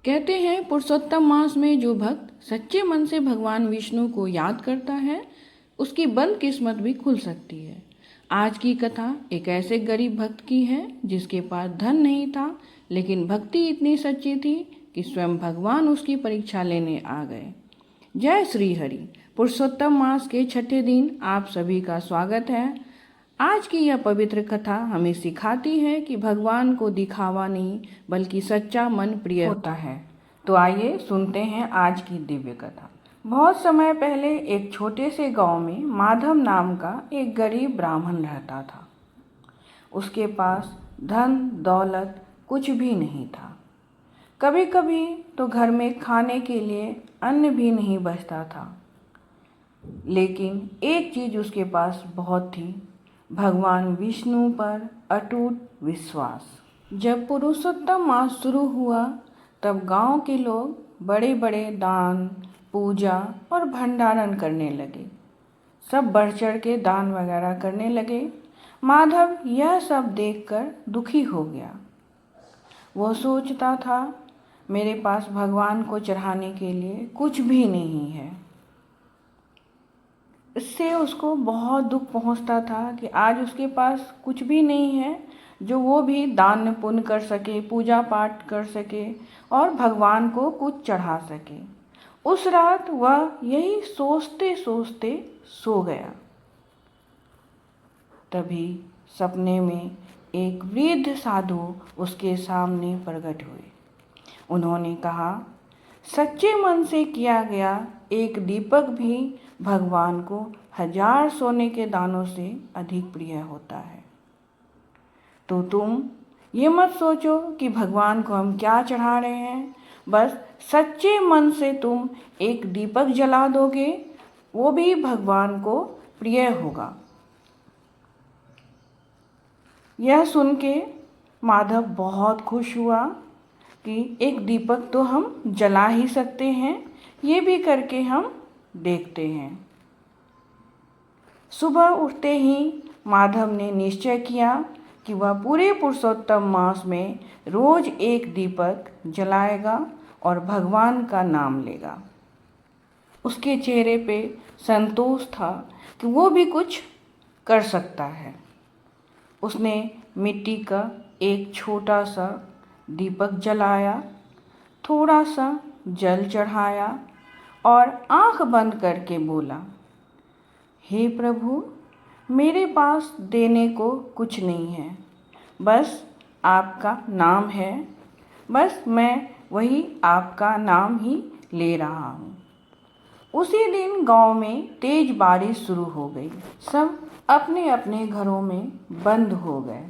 कहते हैं पुरुषोत्तम मास में जो भक्त सच्चे मन से भगवान विष्णु को याद करता है उसकी बंद किस्मत भी खुल सकती है। आज की कथा एक ऐसे गरीब भक्त की है जिसके पास धन नहीं था, लेकिन भक्ति इतनी सच्ची थी कि स्वयं भगवान उसकी परीक्षा लेने आ गए। जय श्री हरि। पुरुषोत्तम मास के छठे दिन आप सभी का स्वागत है। आज की यह पवित्र कथा हमें सिखाती है कि भगवान को दिखावा नहीं बल्कि सच्चा मन प्रिय होता है। तो आइए सुनते हैं आज की दिव्य कथा। बहुत समय पहले एक छोटे से गांव में माधव नाम का एक गरीब ब्राह्मण रहता था। उसके पास धन दौलत कुछ भी नहीं था। कभी कभी तो घर में खाने के लिए अन्न भी नहीं बचता था। लेकिन एक चीज़ उसके पास बहुत थी, भगवान विष्णु पर अटूट विश्वास। जब पुरुषोत्तम मास शुरू हुआ तब गांव के लोग बड़े बड़े दान, पूजा और भंडारण करने लगे। सब बढ़ चढ़ के दान वगैरह करने लगे। माधव यह सब देखकर दुखी हो गया। वो सोचता था, मेरे पास भगवान को चढ़ाने के लिए कुछ भी नहीं है। इससे उसको बहुत दुख पहुंचता था कि आज उसके पास कुछ भी नहीं है जो वो भी दान पुण्य कर सके, पूजा पाठ कर सके और भगवान को कुछ चढ़ा सके। उस रात वह यही सोचते सोचते सो गया। तभी सपने में एक वृद्ध साधु उसके सामने प्रकट हुए। उन्होंने कहा, सच्चे मन से किया गया एक दीपक भी भगवान को 1000 सोने के दानों से अधिक प्रिय होता है। तो तुम ये मत सोचो कि भगवान को हम क्या चढ़ा रहे हैं, बस सच्चे मन से तुम एक दीपक जला दोगे, वो भी भगवान को प्रिय होगा। यह सुन के माधव बहुत खुश हुआ कि एक दीपक तो हम जला ही सकते हैं, ये भी करके हम देखते हैं। सुबह उठते ही माधव ने निश्चय किया कि वह पूरे पुरुषोत्तम मास में रोज एक दीपक जलाएगा और भगवान का नाम लेगा। उसके चेहरे पे संतोष था कि वो भी कुछ कर सकता है। उसने मिट्टी का एक छोटा सा दीपक जलाया, थोड़ा सा जल चढ़ाया और आंख बंद करके बोला, हे प्रभु, मेरे पास देने को कुछ नहीं है, बस आपका नाम है। बस मैं वही आपका नाम ही ले रहा हूँ। उसी दिन गांव में तेज बारिश शुरू हो गई। सब अपने अपने घरों में बंद हो गए।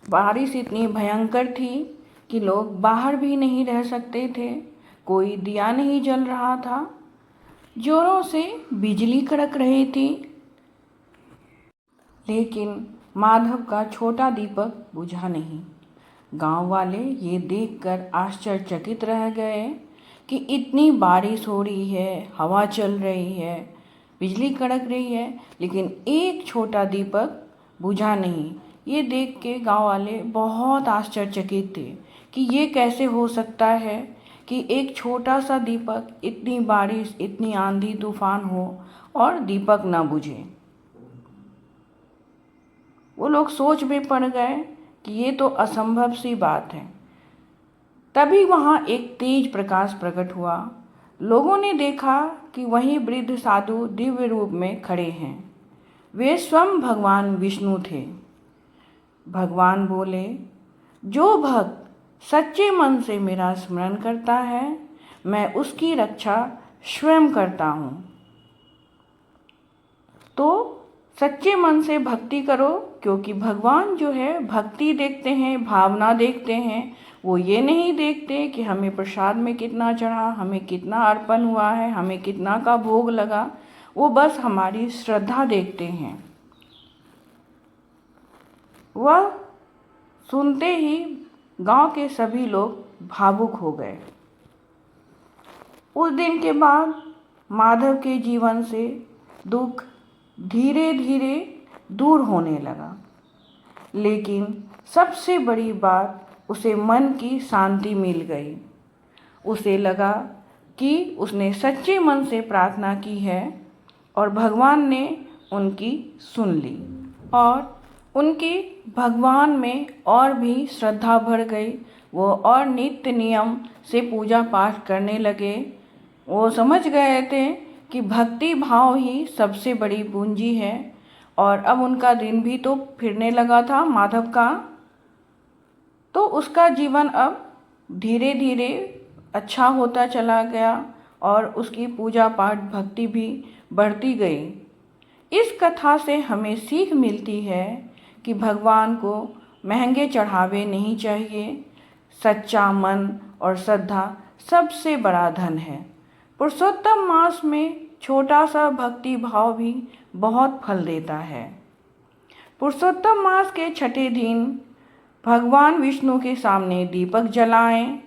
बारिश इतनी भयंकर थी कि लोग बाहर भी नहीं रह सकते थे। कोई दिया नहीं जल रहा था। जोरों से बिजली कड़क रही थी, लेकिन माधव का छोटा दीपक बुझा नहीं। गांव वाले ये देखकर आश्चर्यचकित रह गए कि इतनी बारिश हो रही है, हवा चल रही है, बिजली कड़क रही है, लेकिन एक छोटा दीपक बुझा नहीं। ये देख के गांव वाले बहुत आश्चर्यचकित थे कि ये कैसे हो सकता है कि एक छोटा सा दीपक, इतनी बारिश, इतनी आंधी तूफान हो और दीपक ना बुझे। वो लोग सोच में पड़ गए कि ये तो असंभव सी बात है। तभी वहाँ एक तेज प्रकाश प्रकट हुआ। लोगों ने देखा कि वही वृद्ध साधु दिव्य रूप में खड़े हैं। वे स्वयं भगवान विष्णु थे। भगवान बोले, जो भक्त सच्चे मन से मेरा स्मरण करता है, मैं उसकी रक्षा स्वयं करता हूँ। तो सच्चे मन से भक्ति करो, क्योंकि भगवान जो है भक्ति देखते हैं, भावना देखते हैं। वो ये नहीं देखते कि हमें प्रसाद में कितना चढ़ा, हमें कितना अर्पण हुआ है, हमें कितना का भोग लगा। वो बस हमारी श्रद्धा देखते हैं। वह सुनते ही गांव के सभी लोग भावुक हो गए। उस दिन के बाद माधव के जीवन से दुख धीरे धीरे दूर होने लगा। लेकिन सबसे बड़ी बात उसे मन की शांति मिल गई। उसे लगा कि उसने सच्चे मन से प्रार्थना की है और भगवान ने उनकी सुन ली और उनकी भगवान में और भी श्रद्धा बढ़ गई। वो और नित्य नियम से पूजा पाठ करने लगे। वो समझ गए थे कि भक्ति भाव ही सबसे बड़ी पूंजी है और अब उनका दिन भी तो फिरने लगा था माधव का। तो उसका जीवन अब धीरे धीरे अच्छा होता चला गया और उसकी पूजा पाठ भक्ति भी बढ़ती गई। इस कथा से हमें सीख मिलती है कि भगवान को महंगे चढ़ावे नहीं चाहिए। सच्चा मन और श्रद्धा सबसे बड़ा धन है। पुरुषोत्तम मास में छोटा सा भक्ति भाव भी बहुत फल देता है। पुरुषोत्तम मास के छठे दिन भगवान विष्णु के सामने दीपक जलाएं,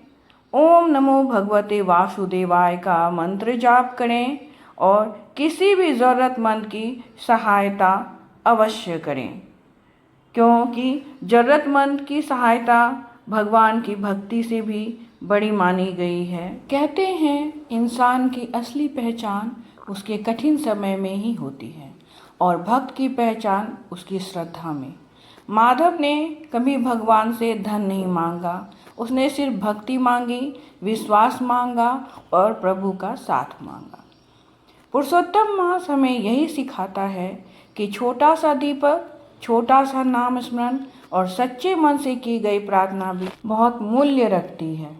ओम नमो भगवते वासुदेवाय का मंत्र जाप करें और किसी भी ज़रूरतमंद की सहायता अवश्य करें, क्योंकि ज़रूरतमंद की सहायता भगवान की भक्ति से भी बड़ी मानी गई है। कहते हैं इंसान की असली पहचान उसके कठिन समय में ही होती है और भक्त की पहचान उसकी श्रद्धा में। माधव ने कभी भगवान से धन नहीं मांगा, उसने सिर्फ भक्ति मांगी, विश्वास मांगा और प्रभु का साथ मांगा। पुरुषोत्तम मास हमें यही सिखाता है कि छोटा सा दीपक, छोटा सा नाम स्मरण और सच्चे मन से की गई प्रार्थना भी बहुत मूल्य रखती है।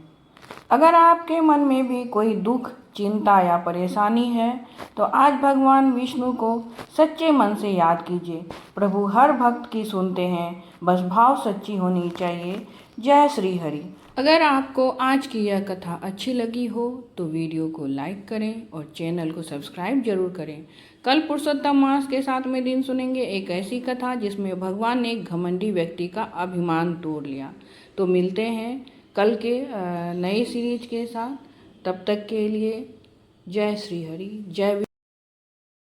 अगर आपके मन में भी कोई दुख, चिंता या परेशानी है तो आज भगवान विष्णु को सच्चे मन से याद कीजिए। प्रभु हर भक्त की सुनते हैं, बस भाव सच्ची होनी चाहिए। जय श्री हरि। अगर आपको आज की यह कथा अच्छी लगी हो तो वीडियो को लाइक करें और चैनल को सब्सक्राइब जरूर करें। कल पुरुषोत्तम मास के 7वें दिन सुनेंगे एक ऐसी कथा जिसमें भगवान ने एक घमंडी व्यक्ति का अभिमान तोड़ लिया। तो मिलते हैं कल के नए सीरीज के साथ। तब तक के लिए जय श्री हरि, जय